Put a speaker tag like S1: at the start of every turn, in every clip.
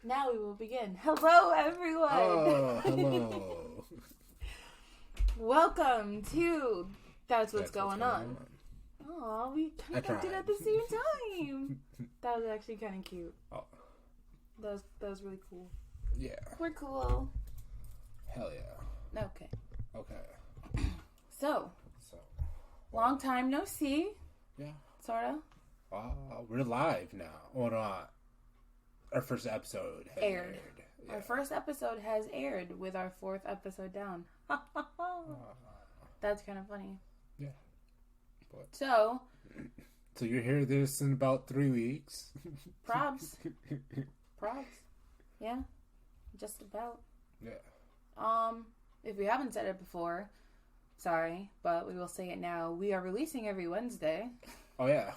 S1: Now we will begin. Hello, everyone.
S2: Oh, hello.
S1: Welcome to That's What's Going On. Oh, we kind of did it at the same time. That was actually kind of cute. Oh. That was really cool.
S2: Yeah.
S1: We're cool.
S2: Hell yeah.
S1: Okay. So. Long time no see.
S2: Yeah.
S1: Sorta.
S2: We're live now. Hold on. Our first episode has aired. Yeah.
S1: Our first episode has aired with our fourth episode down. That's kind of funny.
S2: Yeah.
S1: But. So
S2: you hear this in about 3 weeks.
S1: Props. Yeah. Just about.
S2: Yeah.
S1: If we haven't said it before, sorry, but we will say it now. We are releasing every Wednesday.
S2: Oh, yeah.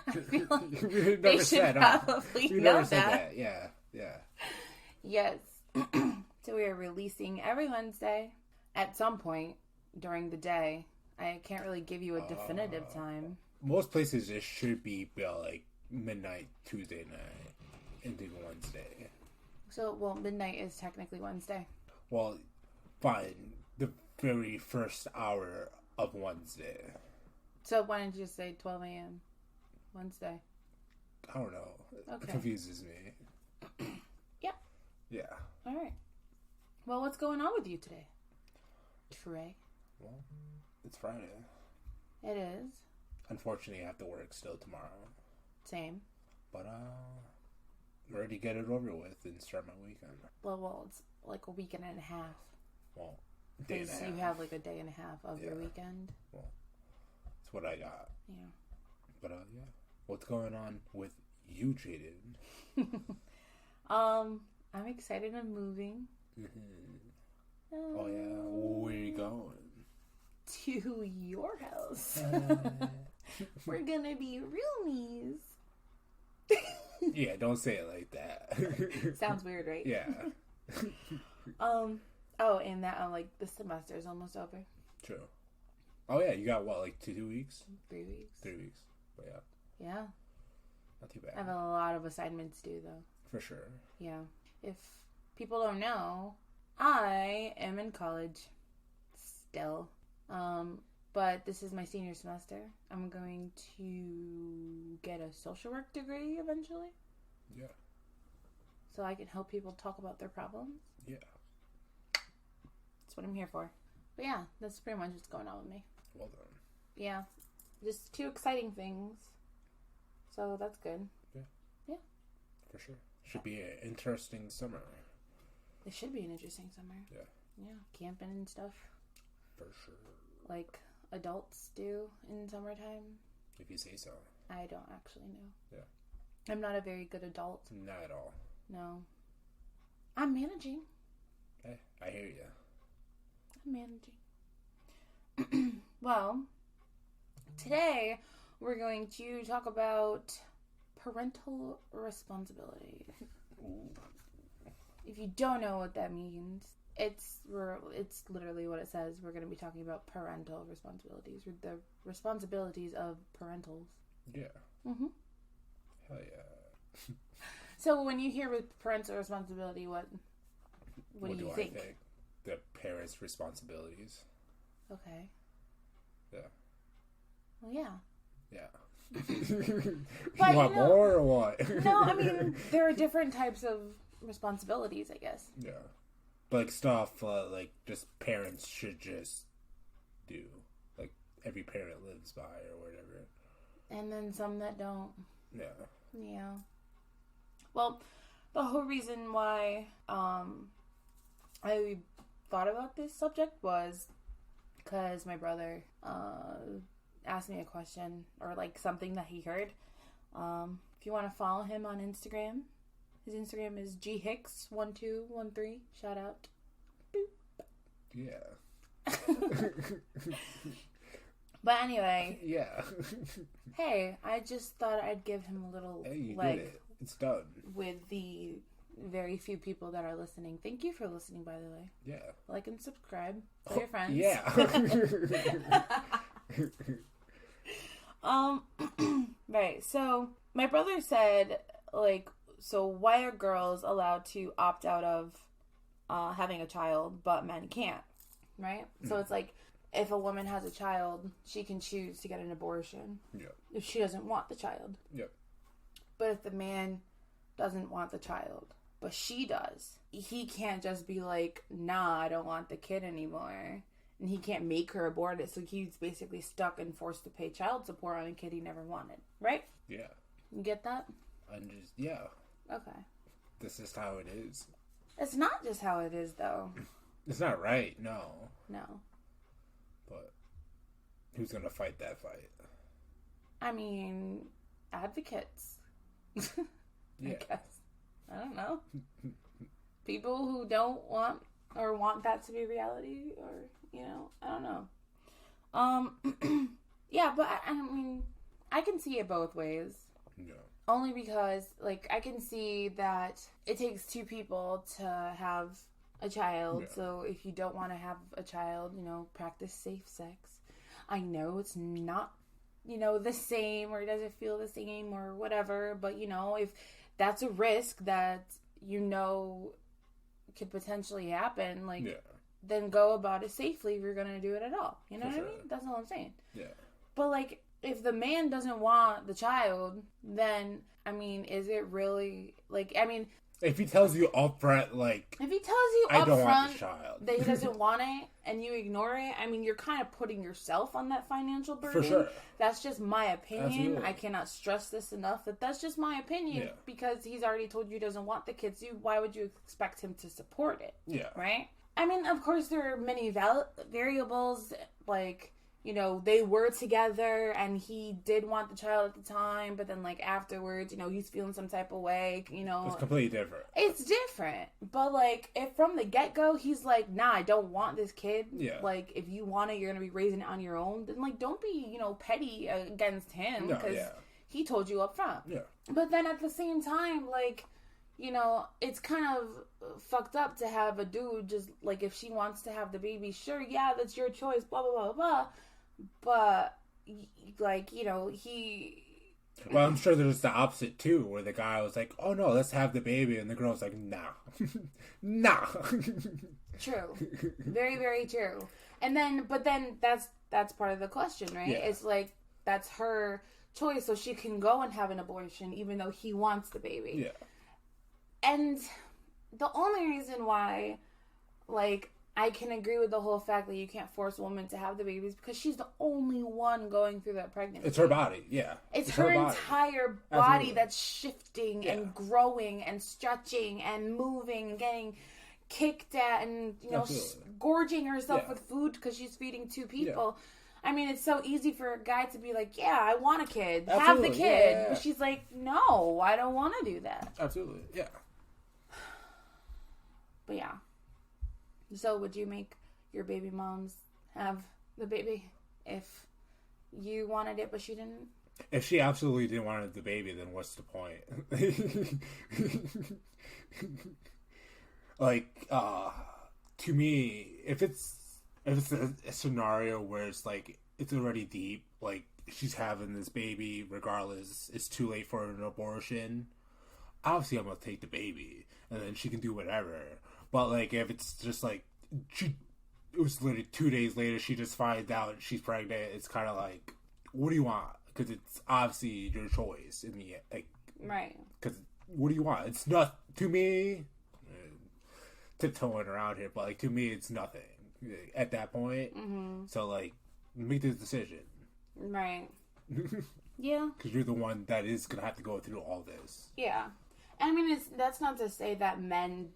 S1: I feel like they should probably know that.
S2: Yeah.
S1: Yes. So we are releasing every Wednesday at some point during the day. I can't really give you a definitive time.
S2: Most places it should be like midnight Tuesday night into Wednesday.
S1: So, well, midnight is technically Wednesday.
S2: Well, fine. The very first hour of Wednesday.
S1: So why didn't you just say 12 a.m. Wednesday?
S2: I don't know. Okay. It confuses me.
S1: Yeah.
S2: Yeah.
S1: All right. Well, what's going on with you today, Trey?
S2: Well, it's Friday.
S1: It is.
S2: Unfortunately, I have to work still tomorrow.
S1: Same.
S2: But I'm ready to get it over with and start my weekend.
S1: Well, it's like a weekend and a half.
S2: Well,
S1: because you have like a day and a half of your weekend.
S2: Well, that's what I got.
S1: Yeah.
S2: But yeah, what's going on with you, Jaden?
S1: I'm excited. I'm moving.
S2: Mm-hmm. Oh yeah, where are you going?
S1: To your house. We're gonna be roomies.
S2: Yeah, don't say it like that.
S1: Sounds weird, right?
S2: Yeah.
S1: Oh, and that like the semester is almost over.
S2: True. Oh yeah, you got what, like 2 weeks?
S1: 3 weeks.
S2: 3 weeks. But yeah.
S1: Yeah.
S2: Not too bad.
S1: I have a lot of assignments due though.
S2: For sure.
S1: Yeah. If people don't know, I am in college still. But this is my senior semester. I'm going to get a social work degree eventually.
S2: Yeah.
S1: So I can help people talk about their problems.
S2: Yeah.
S1: That's what I'm here for. But yeah, that's pretty much what's going on with me.
S2: Well done.
S1: Yeah. Just 2 exciting things. So that's good.
S2: Yeah.
S1: Yeah.
S2: For sure. Should be an interesting summer.
S1: It should be an interesting summer.
S2: Yeah.
S1: Yeah. Camping and stuff.
S2: For sure.
S1: Like adults do in summertime.
S2: If you say so.
S1: I don't actually know.
S2: Yeah.
S1: I'm not a very good adult.
S2: Not at all.
S1: No. I'm managing.
S2: Hey, I hear you.
S1: I'm managing. Well, today we're going to talk about parental responsibilities.
S2: Ooh. If
S1: you don't know what that means, it's literally what it says. We're going to be talking about parental responsibilities, or the responsibilities of parentals.
S2: Yeah.
S1: Mm-hmm.
S2: Hell yeah.
S1: So when you hear parental responsibility, what do you think?
S2: I think? The parents' responsibilities.
S1: Okay.
S2: Yeah.
S1: Well, yeah.
S2: Yeah.
S1: But,
S2: you want more or what?
S1: No, I mean, there are different types of responsibilities, I guess.
S2: Yeah. Like stuff like just parents should just do. Like every parent lives by or whatever.
S1: And then some that don't.
S2: Yeah.
S1: Yeah. Well, the whole reason why I thought about this subject was because my brother asked me a question or like something that he heard. If you want to follow him on Instagram, his Instagram is ghicks1213. Shout out. Boop.
S2: Yeah.
S1: But anyway.
S2: Yeah.
S1: Hey, I just thought I'd give him a little
S2: did it. It's done.
S1: With the very few people that are listening. Thank you for listening, by the way.
S2: Yeah.
S1: Like and subscribe. Tell your friends.
S2: Yeah.
S1: Right. So my brother said, like, why are girls allowed to opt out of having a child, but men can't, right? Mm. So it's like, if a woman has a child, she can choose to get an abortion.
S2: Yeah.
S1: If she doesn't want the child.
S2: Yep.
S1: But if the man doesn't want the child, but she does, he can't just be like, nah, I don't want the kid anymore. And he can't make her abort it, so he's basically stuck and forced to pay child support on a kid he never wanted, right?
S2: Yeah.
S1: You get that?
S2: Yeah.
S1: Okay.
S2: This is how it is.
S1: It's not just how it is, though.
S2: It's not right, no.
S1: No.
S2: But who's gonna fight that fight?
S1: I mean, advocates.
S2: Yeah.
S1: I guess. I don't know. People who don't want or want that to be reality, or, you know, I don't know. Yeah, but I mean, I can see it both ways.
S2: Yeah.
S1: Only because, like, I can see that it takes two people to have a child. Yeah. So if you don't want to have a child, you know, practice safe sex. I know it's not, you know, the same, or it doesn't feel the same or whatever, but, you know, if that's a risk that, you know, could potentially happen, like, yeah, then go about it safely if you're going to do it at all. You know what I mean? That's all I'm saying.
S2: Yeah.
S1: But, like, if the man doesn't want the child, then, I mean, is it really, like, I mean...
S2: If he tells you upfront, like...
S1: If he tells you
S2: I don't want
S1: upfront
S2: the child.
S1: that he doesn't want it, and you ignore it, I mean, you're kind of putting yourself on that financial burden.
S2: For sure.
S1: That's just my opinion.
S2: Absolutely.
S1: I cannot stress this enough, that that's just my opinion.
S2: Yeah. Because
S1: he's already told you he doesn't want the kids. Why would you expect him to support it?
S2: Yeah.
S1: Right? I mean, of course, there are many variables, like... You know, they were together and he did want the child at the time, but then, like, afterwards, you know, he's feeling some type of way, you know.
S2: It's completely different.
S1: It's different. But, like, if from the get-go he's like, nah, I don't want this kid.
S2: Yeah.
S1: Like, if you want it, you're going to be raising it on your own. Then, like, don't be, you know, petty against him. Because he told you up front.
S2: Yeah.
S1: But then at the same time, like... You know, it's kind of fucked up to have a dude just, like, if she wants to have the baby, sure, yeah, that's your choice, blah, blah, blah, blah. But, like, you know, he...
S2: Well, I'm sure there's the opposite, too, where the guy was like, oh, no, let's have the baby. And the girl's like, nah. Nah.
S1: True. Very, very true. And then, but then that's part of the question, right?
S2: Yeah.
S1: It's like, that's her choice, so she can go and have an abortion, even though he wants the baby.
S2: Yeah.
S1: And the only reason why, like, I can agree with the whole fact that you can't force a woman to have the babies because she's the only one going through that pregnancy.
S2: It's her body, yeah.
S1: It's her entire body Absolutely. That's shifting and growing and stretching and moving and getting kicked at and, you know, gorging herself with food because she's feeding two people. Yeah. I mean, it's so easy for a guy to be like, yeah, I want a kid. Absolutely. Have the kid. Yeah. But she's like, no, I don't want to do that.
S2: Absolutely, yeah.
S1: But yeah. So would you make your baby moms have the baby if you wanted it but she didn't?
S2: If she absolutely didn't want the baby, then what's the point? Like, to me, if it's a scenario where it's like it's already deep, like she's having this baby regardless, it's too late for an abortion, obviously I'm gonna take the baby and then she can do whatever. But, like, if it's just, like, it was literally 2 days later, she just finds out she's pregnant, it's kind of like, what do you want? Because it's obviously your choice in the end. Like,
S1: right.
S2: Because what do you want? It's not, to me, tiptoeing around here, but, like, to me, it's nothing at that point. Mm-hmm. So, like, make this decision.
S1: Right. Yeah.
S2: Because you're the one that is going to have to go through all this.
S1: Yeah. I mean, that's not to say that men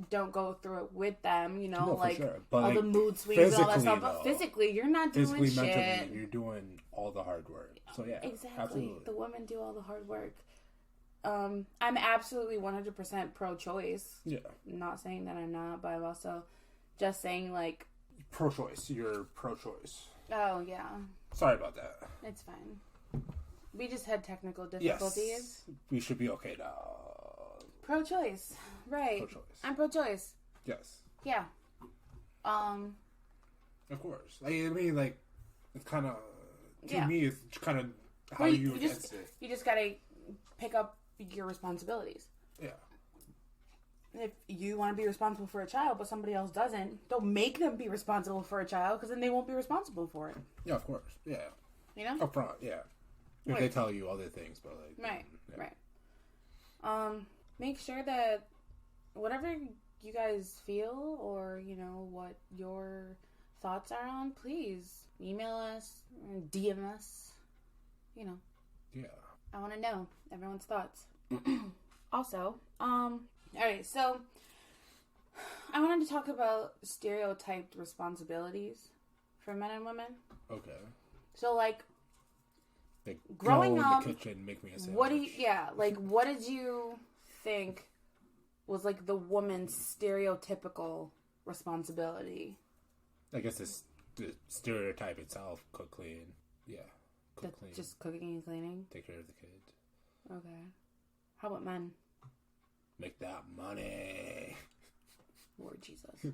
S1: don't go through it with them, you know,
S2: no,
S1: like
S2: sure. But
S1: all
S2: like,
S1: the mood swings and all that stuff.
S2: Though,
S1: but physically, you're not doing
S2: physically,
S1: shit.
S2: Mentally, you're doing all the hard work. So yeah,
S1: exactly.
S2: Absolutely.
S1: The women do all the hard work. I'm absolutely 100% pro-choice.
S2: Yeah.
S1: I'm not saying that I'm not, but I'm also just saying like
S2: pro-choice. You're pro-choice.
S1: Oh yeah.
S2: Sorry about that.
S1: It's fine. We just had technical difficulties.
S2: Yes. We should be okay now.
S1: Pro-choice. Right.
S2: Pro-choice.
S1: I'm pro-choice.
S2: Yes.
S1: Yeah.
S2: Of course. I mean, like, it's kind of, to me, it's kind of how
S1: you
S2: against it.
S1: You just gotta pick up your responsibilities.
S2: Yeah.
S1: If you want to be responsible for a child, but somebody else doesn't, don't make them be responsible for a child, because then they won't be responsible for it.
S2: Yeah, of course. Yeah.
S1: You know?
S2: Up front, yeah. If
S1: Right.
S2: they tell you other things, but like...
S1: Right,
S2: yeah.
S1: right. Make sure that whatever you guys feel, or, you know, what your thoughts are on, please email us, or DM us, you know.
S2: Yeah.
S1: I want to know everyone's thoughts. Also, alright, so I wanted to talk about stereotyped responsibilities for men and women.
S2: Okay.
S1: So, like
S2: growing
S1: growing
S2: up,
S1: up,
S2: in the kitchen, make me a sandwich.
S1: what did you think was like the woman's stereotypical responsibility?
S2: I guess it's the stereotype itself: cook, clean. Yeah, cook, clean.
S1: Just cooking and cleaning.
S2: Take care of the kids.
S1: Okay. How about men?
S2: Make that money.
S1: Lord Jesus.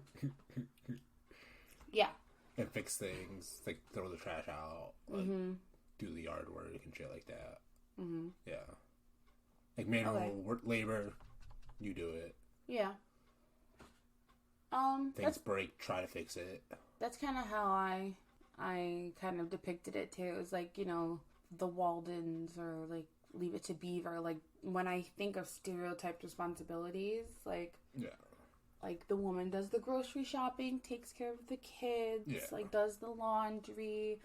S1: Yeah.
S2: And fix things, like throw the trash out, like do the yard work and shit like that. Mm-hmm. Yeah. Like manual labor, you do it.
S1: Yeah.
S2: Things break, try to fix it.
S1: That's kind of how I kind of depicted it too. It's like, you know, the Waldens or like Leave It to Beaver. Like when I think of stereotyped responsibilities, like like the woman does the grocery shopping, takes care of the kids, like does the laundry,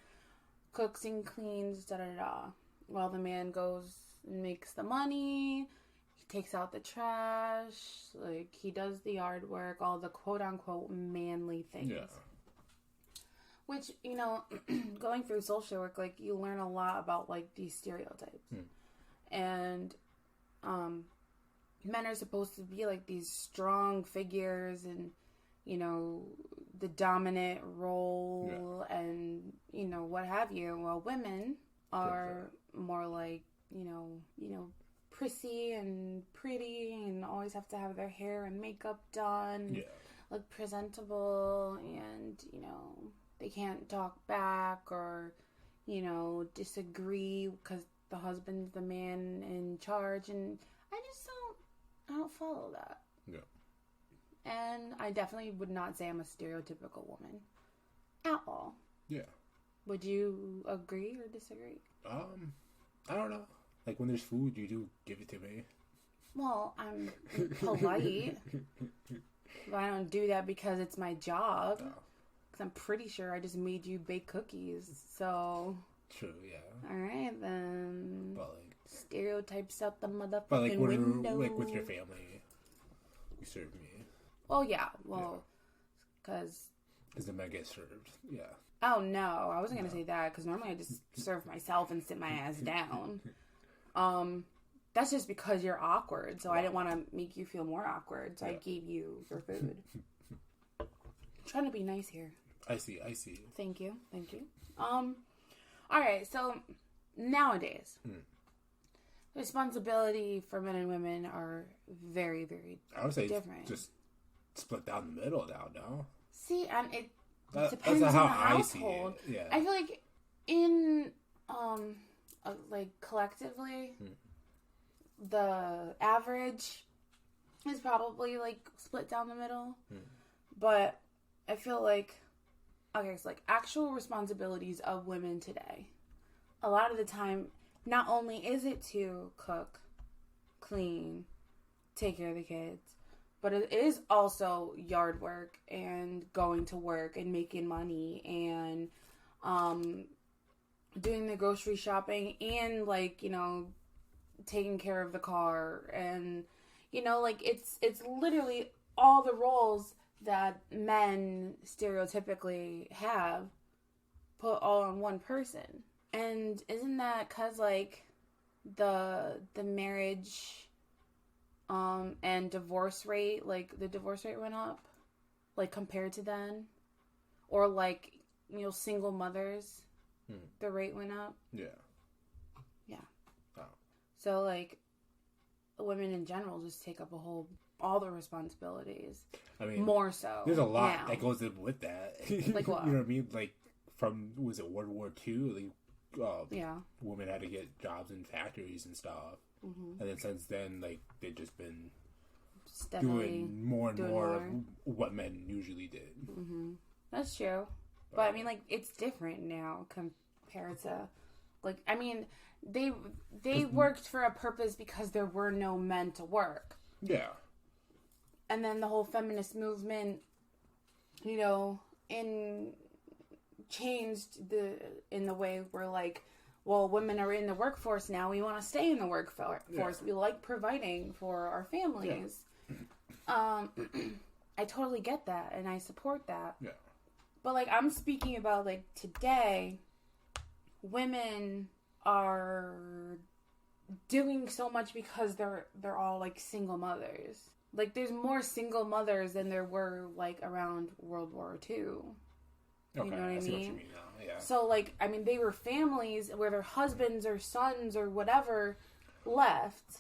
S1: cooks and cleans, da da da. While the man goes and makes the money, he takes out the trash, like he does the yard work, all the quote unquote manly things. Yeah. Which, you know, going through social work, like you learn a lot about like these stereotypes. And men are supposed to be like these strong figures and, you know, the dominant role and, you know, what have you. Well, women are more like, you know, prissy and pretty and always have to have their hair and makeup done, look presentable, and, you know, they can't talk back or, you know, disagree because the husband's the man in charge, and I don't follow that. Yeah. And I definitely would not say I'm a stereotypical woman at all. Yeah. Would you agree or disagree?
S2: I don't know. Like when there's food, you do give it to me.
S1: Well, I'm polite, but I don't do that because it's my job. Because I'm pretty sure I just made you bake cookies, so...
S2: True, yeah.
S1: Alright, then.
S2: But like...
S1: Stereotypes out the motherfucking
S2: but like
S1: window.
S2: Like with your family, you serve me.
S1: Oh, yeah. Well, because...
S2: Because the men get served, yeah.
S1: Oh, no. I wasn't going to say that, because normally I just serve myself and sit my ass down. That's just because you're awkward, so I didn't want to make you feel more awkward, so I gave you your food. I'm trying to be nice here.
S2: I see.
S1: Thank you. Alright, so nowadays, responsibility for men and women are very, very different.
S2: I would say just split down the middle now, no?
S1: See, and it depends on the household. I see it. Yeah. I feel like in, like collectively, the average is probably like split down the middle. But I feel like, okay, so like actual responsibilities of women today, a lot of the time, not only is it to cook, clean, take care of the kids, but it is also yard work and going to work and making money and doing the grocery shopping and, like, you know, taking care of the car and, you know, like it's literally all the roles that men stereotypically have put all on one person. And isn't that because, like, the marriage and divorce rate, like, the divorce rate went up, like, compared to then? Or, like, you know, single mothers, the rate went up? Yeah. Oh. So, like, women in general just take up all the responsibilities. I mean, more so.
S2: There's a lot that goes in with that.
S1: Like what?
S2: You know what I mean? Like, from, was it World War II? Like, women had to get jobs in factories and stuff. And then since then, like, they've just been
S1: steadily
S2: doing more and more of what men usually did.
S1: That's true. But I mean, like, it's different now compared to, like, I mean, they worked for a purpose because there were no men to work.
S2: Yeah.
S1: And then the whole feminist movement, you know, changed in the way where, like, well, women are in the workforce now. We want to stay in the workforce. Yeah. We like providing for our families. Yeah. I totally get that, and I support that. Yeah. But, like, I'm speaking about, like, today, women are doing so much because they're all, like, single mothers. Like, there's more single mothers than there were, like, around World War II. You know what I mean? What you mean now. Yeah. So, like, I mean, they were families where their husbands or sons or whatever left.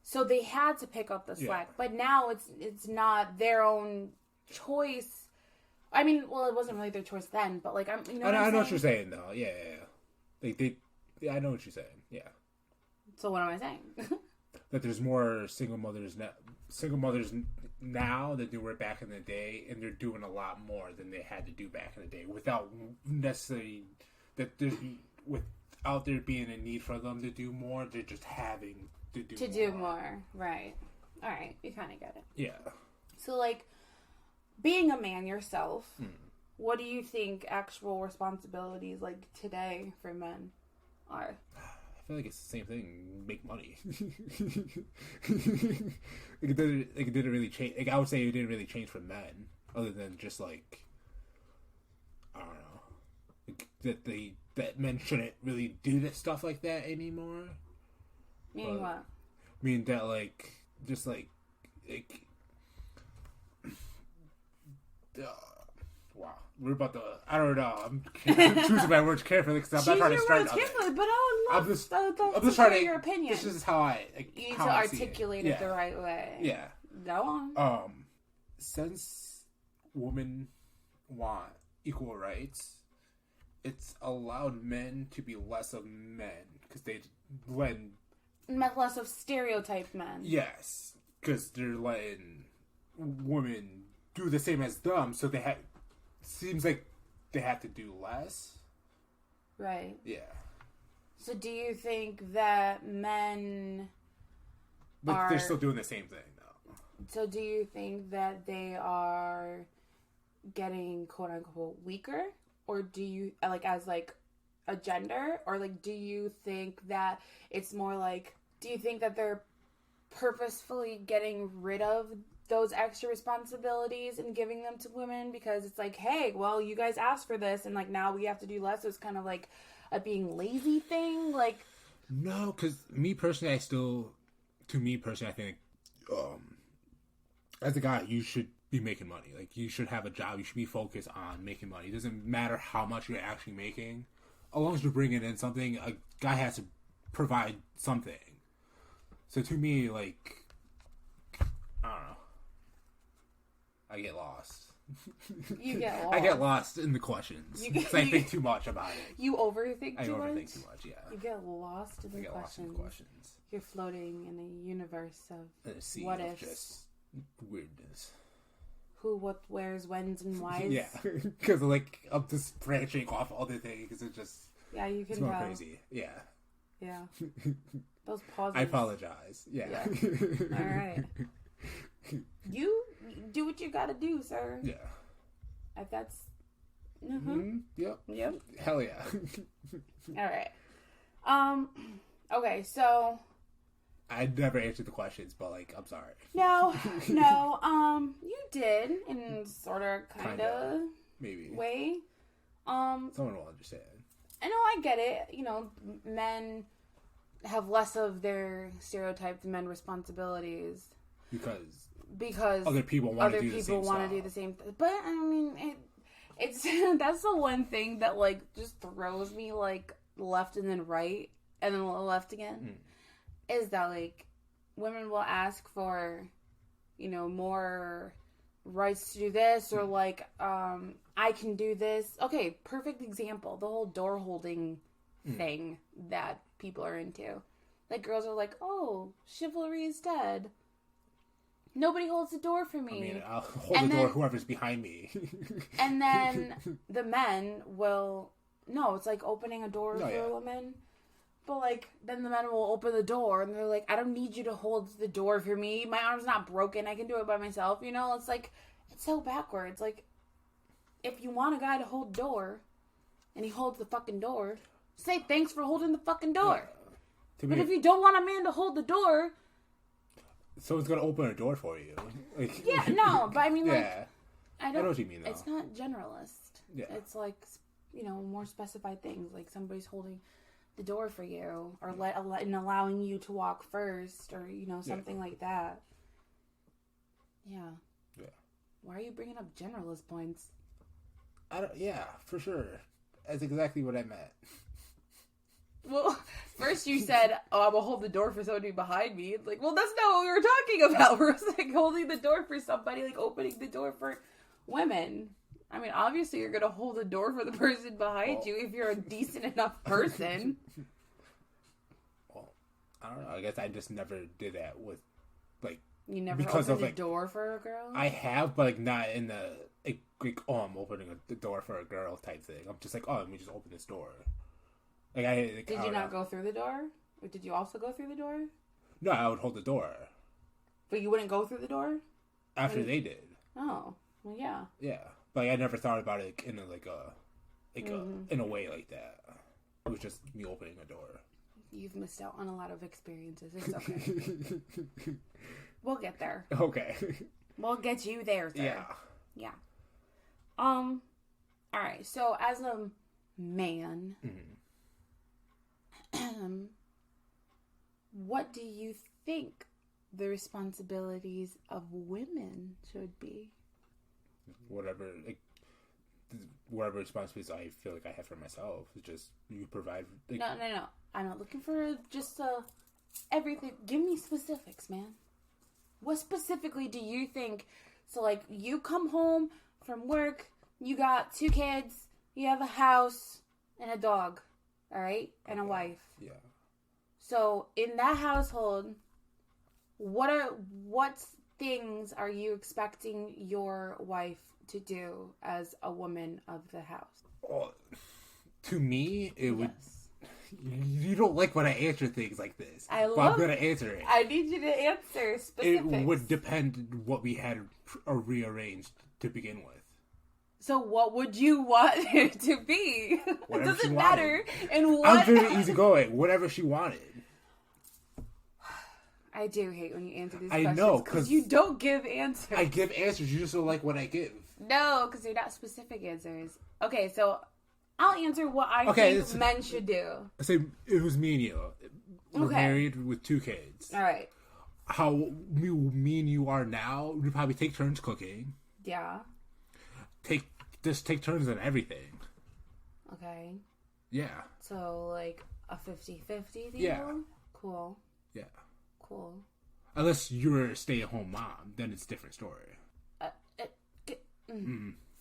S1: So they had to pick up the slack. Yeah. But now it's not their own choice. I mean, well, it wasn't really their choice then, but, like, I know
S2: what you're saying, though. Yeah. I know what you're saying. Yeah.
S1: So what am I saying?
S2: That there's more single mothers now than there were back in the day, and they're doing a lot more than they had to do back in the day without necessarily without there being a need for them to do more. They're just having to do
S1: more. Right. All right. You kind of get it.
S2: Yeah.
S1: So, like, being a man yourself, what do you think actual responsibilities, like, today for men are?
S2: I feel like it's the same thing. Make money. It didn't really change. Like, I would say it didn't really change for men, other than just, like, I don't know, like, that men shouldn't really do that stuff like that anymore.
S1: Meaning what?
S2: I mean that, like, just like wow, we're about to. I don't know. I'm choosing my words carefully because I'm not trying to strike out.
S1: Carefully, but I'm just trying to your opinion.
S2: This is how I.
S1: You need to articulate it the right way.
S2: Yeah.
S1: Go on.
S2: Since women want equal rights, it's allowed men to be less of men because
S1: less of stereotyped men.
S2: Yes, because they're letting women do the same as them, so seems like they have to do less.
S1: Right.
S2: Yeah.
S1: So do you think that men
S2: they're still doing the same thing, though.
S1: So do you think that they are getting, quote unquote, weaker? Or do you, like, as, like, a gender? Or, like, do you think that it's more like, do you think that they're purposefully getting rid of those extra responsibilities and giving them to women because it's like, hey, well, you guys asked for this and, like, now we have to do less? So it's kind of like a being lazy thing. Like,
S2: no, because me personally, I think as a guy, you should be making money. Like, you should have a job. You should be focused on making money. It doesn't matter how much you're actually making. As long as you're bringing in something, a guy has to provide something. So to me, like, I don't know. I get lost.
S1: You get lost.
S2: I get lost in the questions. Because I think too much about it.
S1: You overthink too much?
S2: I overthink too much, yeah.
S1: You get lost in the questions. You're floating in a universe of what ifs. Just
S2: weirdness.
S1: Who, what, where's, when's, and why's.
S2: Yeah. Because, like, I'm just branching off other things. It's just...
S1: Yeah, you can
S2: it's more crazy. Yeah.
S1: Yeah. Those pauses.
S2: I apologize. Yeah.
S1: All right. You do what you gotta do, sir.
S2: Yeah.
S1: If that's...
S2: Yep. Hell yeah.
S1: All right. Okay, so...
S2: I never answered the questions, but, like, I'm sorry.
S1: No. You did, in sort of, kind of...
S2: Maybe.
S1: Way.
S2: Someone will understand.
S1: I know, I get it. You know, men have less of their stereotyped men responsibilities. Because
S2: other people want to do
S1: the same thing. But, I mean, it's that's the one thing that, like, just throws me, like, left and then right, and then left again. Is that, like, women will ask for, you know, more rights to do this, or, like, I can do this. Okay, perfect example. The whole door holding thing that people are into. Like, girls are like, oh, chivalry is dead. Nobody holds the door for me.
S2: I mean, I'll hold the door whoever's behind me.
S1: And then the men will... No, it's like opening a door for a woman. But, like, then the men will open the door, and they're like, I don't need you to hold the door for me. My arm's not broken. I can do it by myself. You know, it's like, it's so backwards. Like, if you want a guy to hold the door, and he holds the fucking door, say thanks for holding the fucking door. Yeah. But if you don't want a man to hold the door...
S2: Someone's going to open a door for you. Like,
S1: yeah, no, but I mean, like... I
S2: know what you mean, though.
S1: It's not generalist.
S2: Yeah.
S1: It's like, you know, more specified things. Like, somebody's holding the door for you, or and allowing you to walk first, or, you know, something like that. Yeah.
S2: Yeah.
S1: Why are you bringing up generalist points?
S2: Yeah, for sure. That's exactly what I meant.
S1: Well, first you said, oh, I will hold the door for somebody behind me. It's like, well, that's not what we were talking about. We're like holding the door for somebody, like opening the door for women. I mean, obviously you're going to hold the door for the person behind you if you're a decent enough person.
S2: Well, I don't know. I guess I just never did that with, like...
S1: You never opened a door for a girl?
S2: I have, but like not in the, like, oh, I'm opening the door for a girl type thing. I'm just like, oh, let me just open this door. Like,
S1: did you not go through the door? Or did you also go through the door?
S2: No, I would hold the door.
S1: But you wouldn't go through the door?
S2: After they did.
S1: Oh, well, yeah.
S2: Yeah. But like, I never thought about it in a way like that. It was just me opening a door.
S1: You've missed out on a lot of experiences. It's okay. We'll get there.
S2: Okay.
S1: We'll get you there, sir.
S2: Yeah.
S1: Yeah. Alright, so as a man, what do you think the responsibilities of women should be?
S2: Whatever responsibilities I feel like I have for myself. It's just, you provide... Like...
S1: No. I'm not looking for just everything. Give me specifics, man. What specifically do you think? So, like, you come home from work, you got 2 kids, you have a house, and a dog, all right? And a wife.
S2: Yeah.
S1: So, in that household, what things are you expecting your wife to do as a woman of the house?
S2: Well, to me, it would... You don't like when I answer things like this. I'm going to answer it.
S1: I need you to answer specifics.
S2: It would depend what we had rearranged to begin with.
S1: So what would you want it to be? It doesn't matter. And what...
S2: I'm very easygoing. Whatever she wanted.
S1: I do hate when you answer these
S2: questions.
S1: I know, because you don't give answers.
S2: I give answers. You just don't like what I give.
S1: No, because they're not specific answers. Okay, so... I'll answer what I think men should do.
S2: I say it was me and you. We're married with 2 kids.
S1: All right.
S2: How me and you are now, we'd probably take turns cooking.
S1: Yeah.
S2: Take turns on everything.
S1: Okay.
S2: Yeah.
S1: So, like, a 50-50 deal?
S2: Yeah.
S1: Cool.
S2: Yeah.
S1: Cool.
S2: Unless you're a stay-at-home mom, then it's a different story.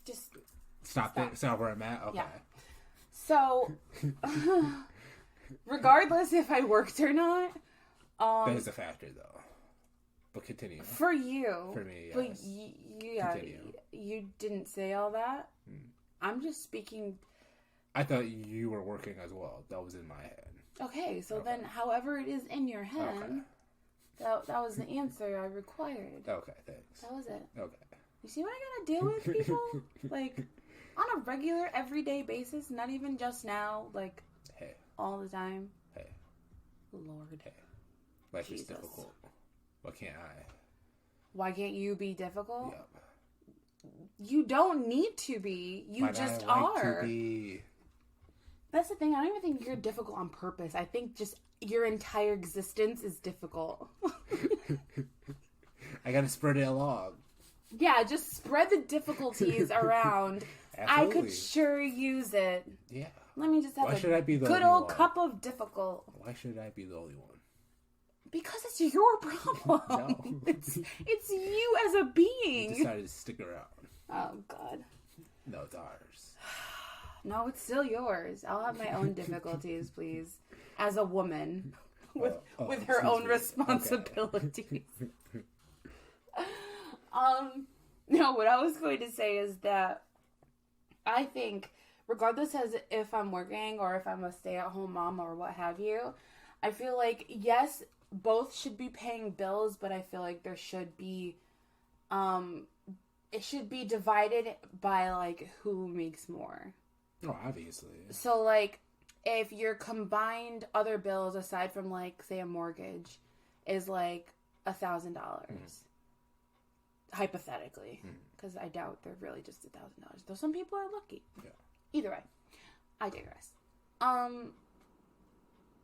S1: Just...
S2: Stop where I'm at? Okay.
S1: Yeah. So, regardless if I worked or not...
S2: that is a factor, though. But continue.
S1: For you.
S2: For me, yes.
S1: But you didn't say all that. I'm just speaking...
S2: I thought you were working as well. That was in my head.
S1: Okay, so then however it is in your head, that was the answer I required.
S2: Okay, thanks.
S1: That was it.
S2: Okay.
S1: You see what I gotta deal with, people? Like... On a regular, everyday basis, not even just now, like,
S2: hey,
S1: all the time.
S2: Hey.
S1: Lord.
S2: Hey. Life is difficult. Why can't I?
S1: Why can't you be difficult?
S2: Yep.
S1: You don't need to be. You just are.
S2: To be?
S1: That's the thing. I don't even think you're difficult on purpose. I think just your entire existence is difficult.
S2: I gotta spread it along.
S1: Yeah, just spread the difficulties around. Absolutely. I could sure use it.
S2: Yeah.
S1: Let me just have a good old cup of difficult.
S2: Why should I be the only one?
S1: Because it's your problem. No. It's you as a being.
S2: You decided to stick around.
S1: Oh, God.
S2: No, it's ours.
S1: No, it's still yours. I'll have my own difficulties, please. As a woman. with her own responsibilities. No, what I was going to say is that I think, regardless as if I'm working or if I'm a stay-at-home mom or what have you, I feel like, yes, both should be paying bills, but I feel like there should be, it should be divided by, like, who makes more.
S2: Oh, obviously.
S1: So, like, if your combined other bills, aside from, like, say a mortgage, is, like, $1,000, hypothetically, because I doubt they're really just $1,000, though some people are lucky.
S2: Yeah.
S1: Either way, I digress.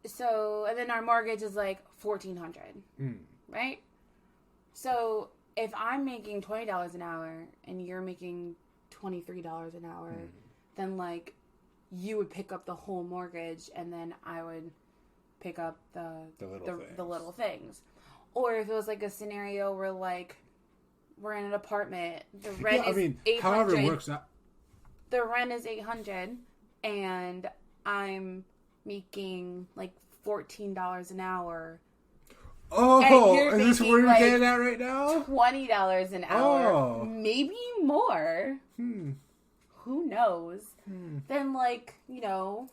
S1: So, and then our mortgage is like $1,400, right? So, if I'm making $20 an hour and you're making $23 an hour, then, like, you would pick up the whole mortgage and then I would pick up the little things. Or if it was, like, a scenario where, like, we're in an apartment, the rent is $800.
S2: However it works out.
S1: The rent is $800 and I'm making like $14 an hour.
S2: Oh, is this where you're getting at right now?
S1: $20 an hour, maybe more. Who knows? Then, like, you know,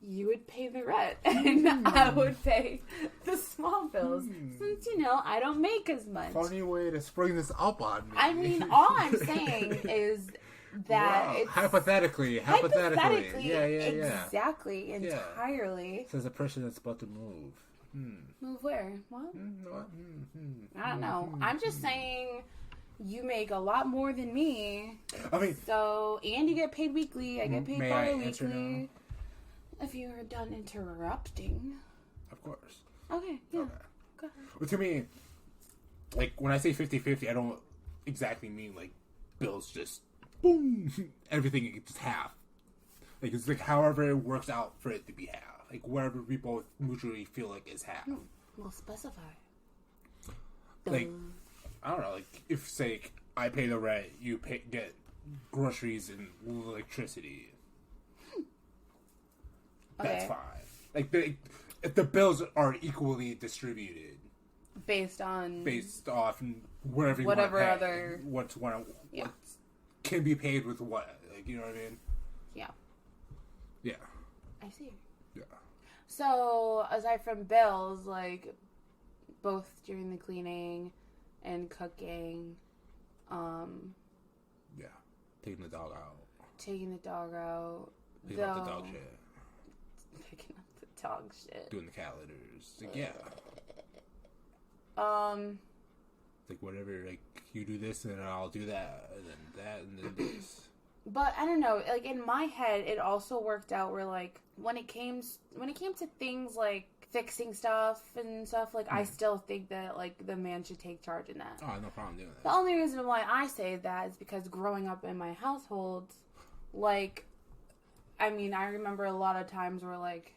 S1: you would pay the rent and I would pay the small bills since, you know, I don't make as much.
S2: Funny way to spring this up on me.
S1: I mean, all I'm saying is that it's
S2: hypothetically, yeah,
S1: exactly, entirely.
S2: Says a person that's about to move.
S1: Move where? What? I don't know. I'm just saying, you make a lot more than me.
S2: I mean,
S1: so, and you get paid weekly. I get paid bi-weekly.
S2: If
S1: you are done interrupting.
S2: Of course.
S1: Okay. Yeah. Okay. Go ahead.
S2: Well, to me, like, when I say 50-50, I don't exactly mean like bills just boom, everything just half. Like, it's like however it works out for it to be half. Like, wherever we both mutually feel like is half.
S1: We'll specify.
S2: Like, I don't know, like, if, say, I pay the rent, you get groceries and electricity. That's fine. Like, if the bills are equally distributed.
S1: Based off
S2: wherever you
S1: whatever
S2: want to pay,
S1: other...
S2: what can be paid with what. Like, you know what I mean?
S1: Yeah.
S2: Yeah.
S1: I see.
S2: Yeah.
S1: So, aside from bills, like, both during the cleaning and cooking,
S2: yeah. Taking the dog out.
S1: Picking up the dog shit. Picking up the dog shit.
S2: Doing the cat litters. Like, yeah. Like, whatever, like, you do this and then I'll do that, and then that, and then this.
S1: But I don't know, like, in my head, it also worked out where, like, when it came to things like fixing stuff and stuff, like, I still think that, like, the man should take charge in that.
S2: Oh, I have no problem doing that.
S1: The only reason why I say that is because growing up in my household, like, I mean, I remember a lot of times where, like,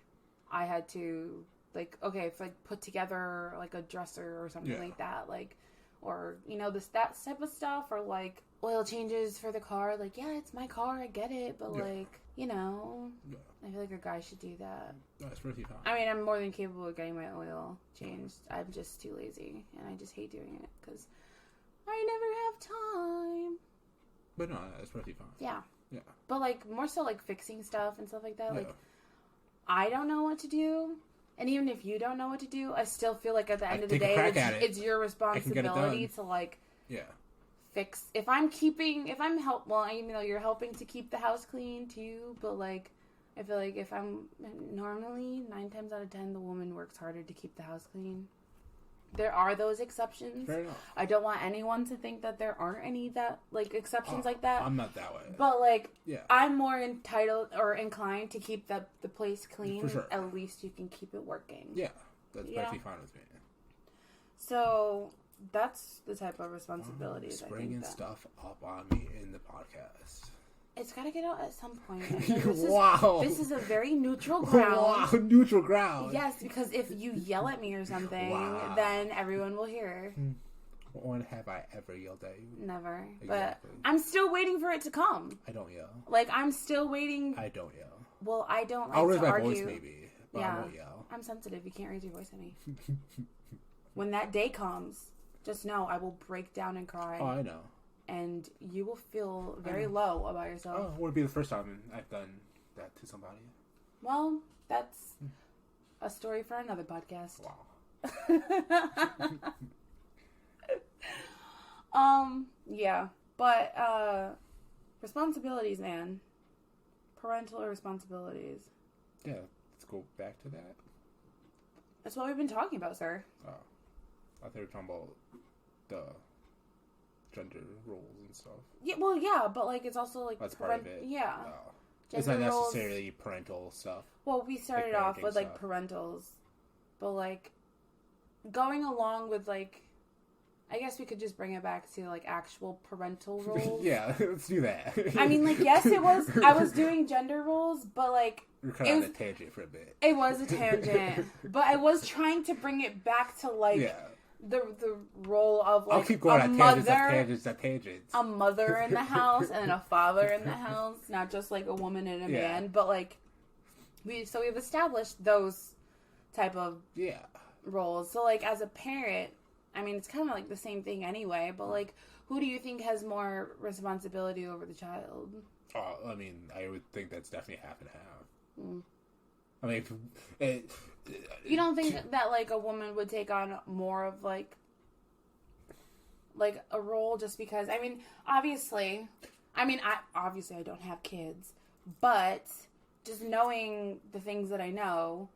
S1: I had to, like, okay, if, like, put together, like, a dresser or something like that, like, or, you know, that type of stuff, or, like, oil changes for the car, like, yeah, it's my car, I get it, but, like, you know, I feel like a guy should do that.
S2: That's pretty fine.
S1: I mean, I'm more than capable of getting my oil changed. I'm just too lazy, and I just hate doing it, because I never have time.
S2: But no, that's pretty fine.
S1: Yeah.
S2: Yeah.
S1: But, like, more so, like, fixing stuff and stuff like that, like, I don't know what to do. And even if you don't know what to do, I still feel like at the end of the day, it's your responsibility to, like, fix. If I'm even though you're helping to keep the house clean too, but, like, I feel like if normally 9 times out of 10, the woman works harder to keep the house clean. There are those exceptions.
S2: Fair enough.
S1: I don't want anyone to think that there aren't any exceptions like that.
S2: I'm not that way.
S1: But, like, I'm more entitled or inclined to keep the place clean.
S2: For sure.
S1: At least you can keep it working.
S2: Yeah, that's perfectly fine with me.
S1: So that's the type of responsibilities.
S2: Bringing stuff up on me in the podcast.
S1: It's got to get out at some point. This is a very neutral ground.
S2: Wow, neutral ground.
S1: Yes, because if you yell at me or something, then everyone will hear.
S2: When have I ever yelled at you?
S1: Never. Exactly. But I'm still waiting for it to come.
S2: I don't yell.
S1: Like, I'm still waiting.
S2: I don't yell.
S1: Well, I don't like
S2: I'll raise
S1: to
S2: my
S1: argue.
S2: voice maybe, but I won't yell.
S1: I'm sensitive. You can't raise your voice at me. When that day comes, just know I will break down and cry.
S2: Oh, I know.
S1: And you will feel very low about yourself.
S2: Oh, it would be the first time I've done that to somebody.
S1: Well, that's a story for another podcast.
S2: Wow.
S1: Yeah. But, responsibilities, man. Parental responsibilities.
S2: Yeah, let's go back to that.
S1: That's what we've been talking about, sir.
S2: Oh. I thought we were talking about the gender roles and stuff.
S1: Yeah, well, yeah, but, like, it's also, like...
S2: That's part of it.
S1: Yeah.
S2: Oh.
S1: Gender
S2: It's not
S1: roles,
S2: necessarily parental stuff.
S1: well, we started
S2: like
S1: off with, like,
S2: stuff.
S1: parentals. But, like, going along with, like... I guess we could just bring it back to, like, actual parental roles.
S2: Yeah, let's do that.
S1: I mean, like, yes, it was... I was doing gender roles, but, like...
S2: We're kind of on a tangent for a bit.
S1: It was a tangent. But I was trying to bring it back to, like...
S2: Yeah.
S1: The role of, like,
S2: I'll keep going
S1: a
S2: on
S1: mother,
S2: tangents.
S1: a mother in the house and a father in the house, not just like a woman and a man, but like we've established those type of roles. So like as a parent, I mean it's kind of like the same thing anyway, but like who do you think has more responsibility over the child?
S2: Oh, I mean, I would think that's definitely half and half.
S1: Mm.
S2: I mean,
S1: you don't think that like a woman would take on more of like a role just because? I mean, obviously, I don't have kids, but just knowing the things that I know,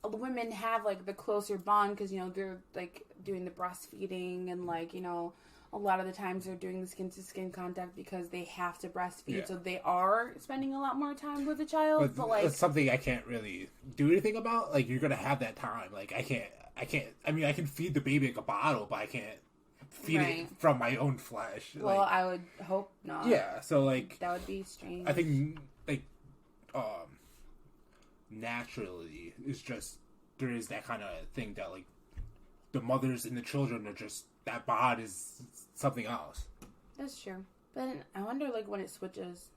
S1: women have like the closer bond because you know they're like doing the breastfeeding and like you know. A lot of the times they're doing the skin-to-skin contact because they have to breastfeed, so they are spending a lot more time with the child. But like,
S2: it's something I can't really do anything about. Like, you're gonna have that time. Like, I can't. I mean, I can feed the baby like a bottle, but I can't feed it from my own flesh.
S1: Well,
S2: like,
S1: I would hope not.
S2: Yeah, so like
S1: that would be strange.
S2: I think like naturally it's just there is that kind of thing that like the mothers and the children are just. That bond is something else.
S1: That's true. But I wonder, like, when it switches.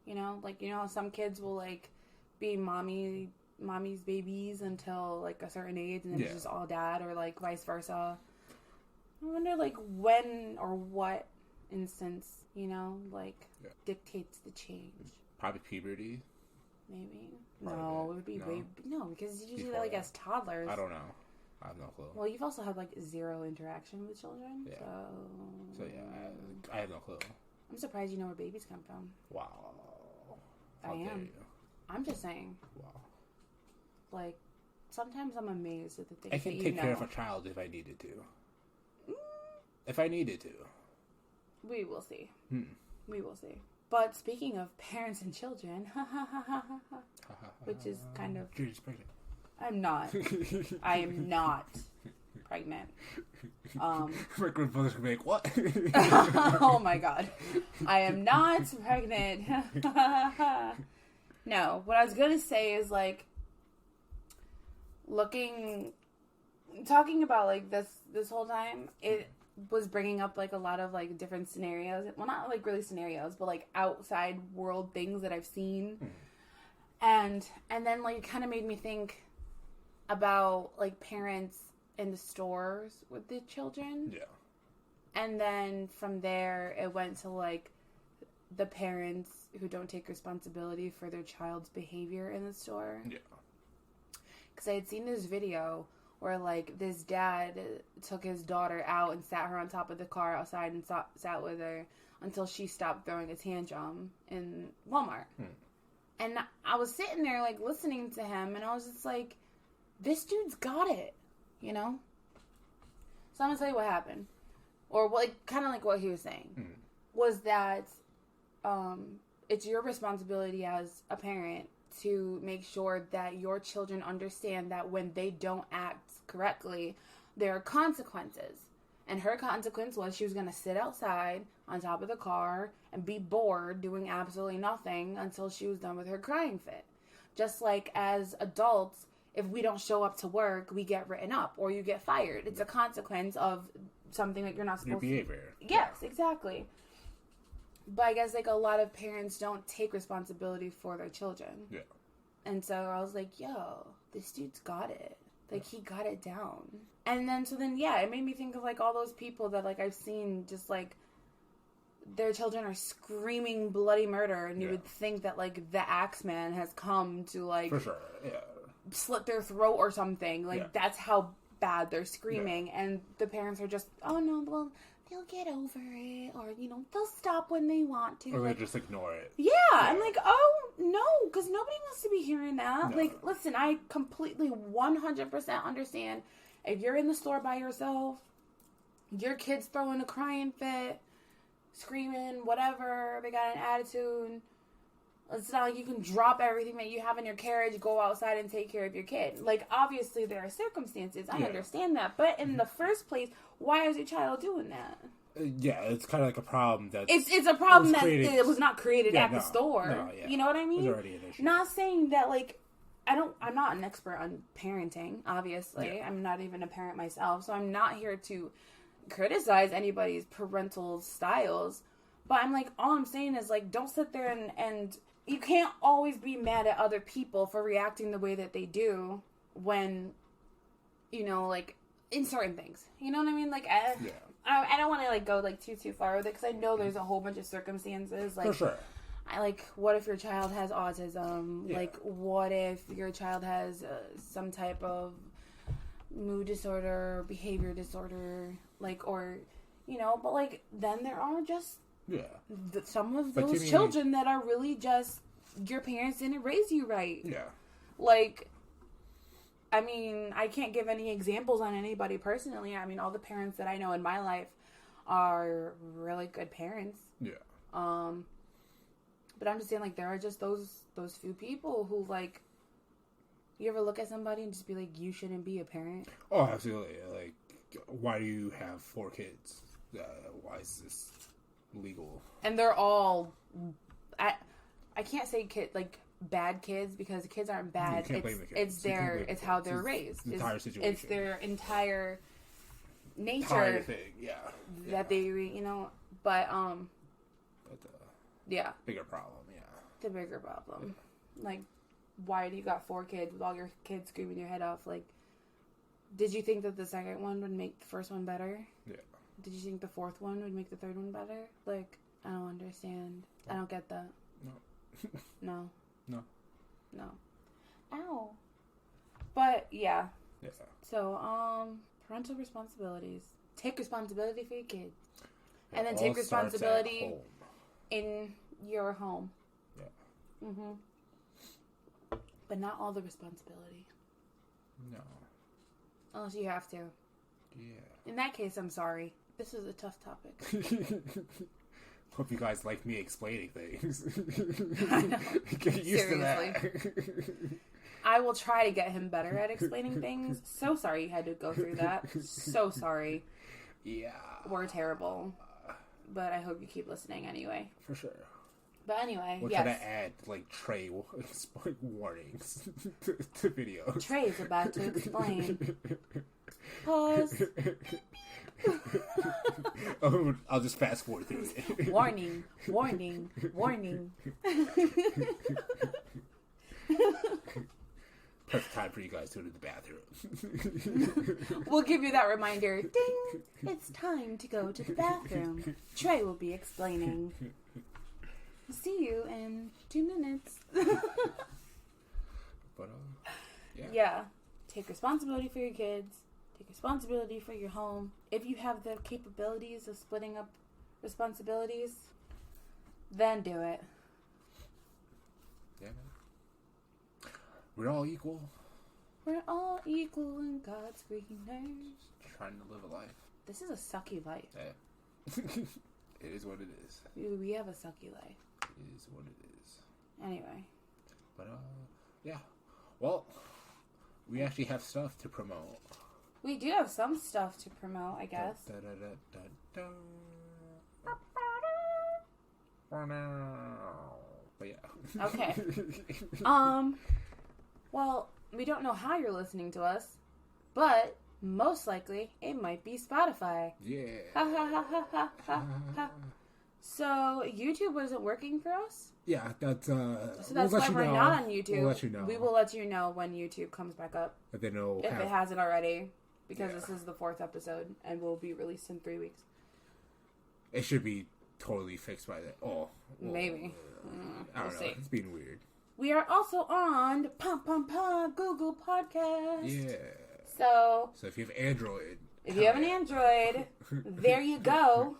S1: You know? Like, you know how some kids will, like, be mommy's babies until, like, a certain age, and then it's just all dad, or, like, vice versa. I wonder, like, when or what instance, you know, like, dictates the change.
S2: Probably puberty.
S1: Maybe. No, it would be way... No, because you usually, like, as toddlers...
S2: I don't know. I have no clue.
S1: Well, you've also had, like, zero interaction with children,
S2: So yeah, I have no clue.
S1: I'm surprised you know where babies come from.
S2: Wow.
S1: I am. I'm just saying.
S2: Wow.
S1: Like, sometimes I'm amazed at the things
S2: I can take care of a child if I needed to. If I needed to.
S1: We will see. We will see. But speaking of parents and children, which is kind of...
S2: Judy's pregnant.
S1: I'm not. I am not pregnant.
S2: My grandfather's gonna be like, what?
S1: Oh my god. I am not pregnant. No, what I was gonna say is like talking about like this whole time, it was bringing up like a lot of like different scenarios. Well, not like really scenarios, but like outside world things that I've seen. And then like it kind of made me think about like parents in the stores with the children.
S2: Yeah.
S1: And then from there it went to like the parents who don't take responsibility for their child's behavior in the store.
S2: Yeah.
S1: Because I had seen this video where like this dad took his daughter out and sat her on top of the car outside and sat with her until she stopped throwing a tantrum in Walmart. And I was sitting there like listening to him and I was just like, this dude's got it, you know? So I'm going to tell you what happened. Or like kind of like what he was saying. Was that it's your responsibility as a parent to make sure that your children understand that when they don't act correctly, there are consequences. And her consequence was she was going to sit outside on top of the car and be bored doing absolutely nothing until she was done with her crying fit. Just like as adults, if we don't show up to work, we get written up or you get fired. It's a consequence of something that you're not supposed
S2: your behavior.
S1: to. Yes, exactly. But I guess like a lot of parents don't take responsibility for their children.
S2: Yeah.
S1: And so I was like, yo, this dude's got it. Like, he got it down. And then, yeah, it made me think of, like, all those people that, like, I've seen just, like, their children are screaming bloody murder, and you would think that, like, the Axeman has come to, like...
S2: For sure, yeah.
S1: Slit their throat or something. Like, that's how bad they're screaming. And the parents are just, oh, no, well, they'll get over it. Or, you know, they'll stop when they want to.
S2: Or
S1: like,
S2: they just ignore it.
S1: Yeah. I'm like, oh, no, because nobody wants to be hearing that. No. Like, listen, I completely 100% understand. If you're in the store by yourself, your kid's throwing a crying fit, screaming, whatever, they got an attitude. It's not like you can drop everything that you have in your carriage, go outside and take care of your kid. Like, obviously there are circumstances. I understand that. But in the first place, why is your child doing that?
S2: Yeah, it's kind of like a problem that...
S1: It's a problem that it was not created at the store.
S2: No,
S1: you know what I mean?
S2: It's already an issue.
S1: Not saying that, like... I'm not an expert on parenting, obviously. Yeah. I'm not even a parent myself. So I'm not here to criticize anybody's parental styles. But I'm like, all I'm saying is, like, don't sit there and you can't always be mad at other people for reacting the way that they do when, you know, like, in certain things. You know what I mean? Like, I don't want to, like, go, like, too far with it, because I know there's a whole bunch of circumstances. Like,
S2: for sure.
S1: What if your child has autism? Yeah. Like, what if your child has some type of mood disorder, behavior disorder, like, or, you know, but, like, then there are just... Yeah. Some of those children that are really just, your parents didn't raise you right. Yeah. Like, I mean, I can't give any examples on anybody personally. I mean, all the parents that I know in my life are really good parents. Yeah. But I'm just saying, like, there are just those few people who, like, you ever look at somebody and just be like, you shouldn't be a parent?
S2: Oh, absolutely. Like, why do you have 4 kids? Why is this legal? And they're all,
S1: I can't say bad kids, because the kids aren't bad. It's how they're raised.
S2: The entire situation.
S1: It's their entire nature.
S2: Entire thing,
S1: that they, you know, but
S2: bigger problem,
S1: the bigger problem. Yeah. Like, why do you got 4 kids with all your kids screaming your head off? Like, did you think that the second one would make the first one better? Yeah. Did you think the 4th one would make the 3rd one better? Like, I don't understand. I don't get that. No. No. Ow. But, yeah. So, parental responsibilities. Take responsibility for your kids. And then take responsibility in your home. Yeah. Mm-hmm. But not all the responsibility. No. Unless you have to. Yeah. In that case, I'm sorry. This is a tough topic.
S2: Hope you guys like me explaining things.
S1: I know.
S2: Get used to that.
S1: I will try to get him better at explaining things. So sorry you had to go through that. So sorry. Yeah. We're terrible. But I hope you keep listening anyway.
S2: For sure.
S1: But anyway,
S2: we're trying to add, like, Trey warnings to videos.
S1: Trey's about to explain. Pause.
S2: I'll just fast forward through it.
S1: Warning. Warning. Warning.
S2: Perfect time for you guys to go to the bathroom.
S1: We'll give you that reminder. Ding! It's time to go to the bathroom. Trey will be explaining. See you in 2 minutes.
S2: But,
S1: yeah. Take responsibility for your kids. Take responsibility for your home. If you have the capabilities of splitting up responsibilities, then do it.
S2: Yeah, man. We're all equal.
S1: We're all equal in God's green earth.
S2: Trying to live a life.
S1: This is a sucky life.
S2: Yeah. It is what it is.
S1: We have a sucky life.
S2: It is what it is.
S1: Anyway.
S2: But, yeah. Well, we actually have stuff to promote.
S1: We do have some stuff to promote, I guess.
S2: But yeah.
S1: Okay. Well, we don't know how you're listening to us, but most likely it might be Spotify.
S2: Yeah.
S1: Ha ha ha ha ha ha ha. So YouTube wasn't working for us.
S2: Yeah, that's
S1: So that's why we're not on YouTube.
S2: We'll let you know.
S1: We will let you know when YouTube comes back up.
S2: If it
S1: hasn't already, because this is the 4th episode and will be released in 3 weeks.
S2: It should be totally fixed by then. Oh, well,
S1: maybe.
S2: I don't know.
S1: See.
S2: It's being weird.
S1: We are also on Google Podcast.
S2: Yeah.
S1: So
S2: if you have Android.
S1: If you have an Android, there you go.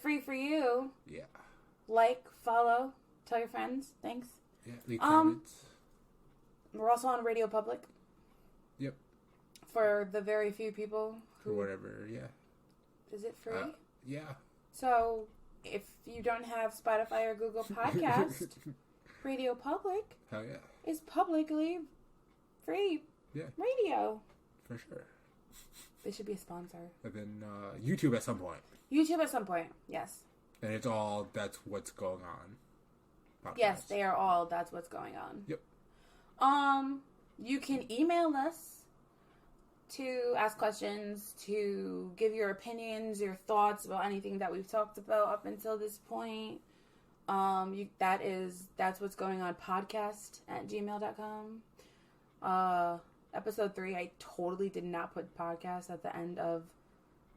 S1: Free for you.
S2: Yeah.
S1: Like, follow, tell your friends. Thanks.
S2: Yeah, leave comments.
S1: We're also on Radio Public.
S2: Yep.
S1: For the very few people who...
S2: For whatever, yeah.
S1: Is it free?
S2: Yeah.
S1: So, if you don't have Spotify or Google Podcast, Radio Public is publicly free radio.
S2: For sure.
S1: They should be a sponsor.
S2: And then YouTube at some point.
S1: YouTube at some point, yes.
S2: And it's all That's What's Going On podcast.
S1: Yes, they are all That's What's Going On.
S2: Yep.
S1: You can email us to ask questions, to give your opinions, your thoughts about anything that we've talked about up until this point. That's What's Going On podcast at gmail.com. Episode 3, I totally did not put podcast at the end of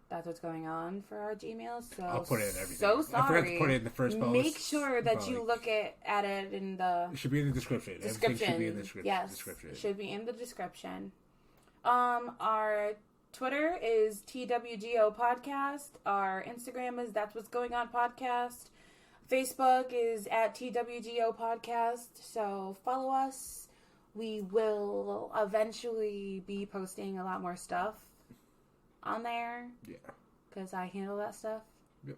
S1: That's What's Going On for our Gmail. So
S2: I'll put it in everything.
S1: So sorry.
S2: I forgot to put it in the first post.
S1: Make sure that you look at it in the...
S2: It should be in the description. Everything should be in the description.
S1: Yes, it should be in the description. Our Twitter is TWGO Podcast. Our Instagram is That's What's Going On Podcast. Facebook is at TWGO Podcast. So follow us. We will eventually be posting a lot more stuff on there. Yeah. Because I handle that stuff. Yep.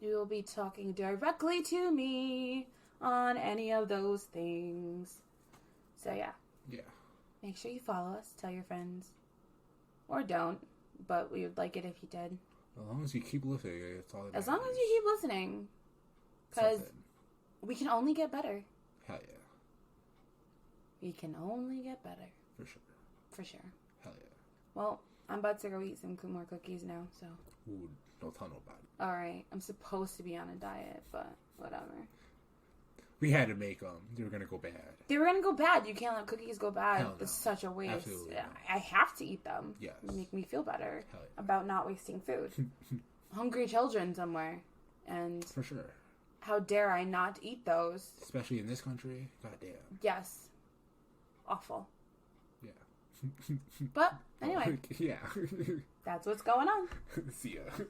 S1: You will be talking directly to me on any of those things. So, yeah. Yeah. Make sure you follow us. Tell your friends. Or don't. But we would like it if you did.
S2: As long as you keep listening, it's all that matters.
S1: As long as you keep listening. Because we can only get better.
S2: Hell yeah.
S1: We can only get better.
S2: For sure.
S1: For sure.
S2: Hell yeah.
S1: Well, I'm about to go eat some more cookies now, so.
S2: Ooh, don't tell nobody.
S1: Alright, I'm supposed to be on a diet, but whatever.
S2: We had to make them. They were going to go bad.
S1: They were going to go bad. You can't let cookies go bad.
S2: Hell no.
S1: It's such a waste.
S2: Absolutely not.
S1: I have to eat them.
S2: Yes.
S1: Make me feel better
S2: yeah.
S1: about not wasting food. Hungry children somewhere. And
S2: for sure.
S1: How dare I not eat those?
S2: Especially in this country. Goddamn.
S1: Yes. Awful.
S2: Yeah.
S1: But anyway.
S2: Yeah.
S1: That's what's going on.
S2: See ya.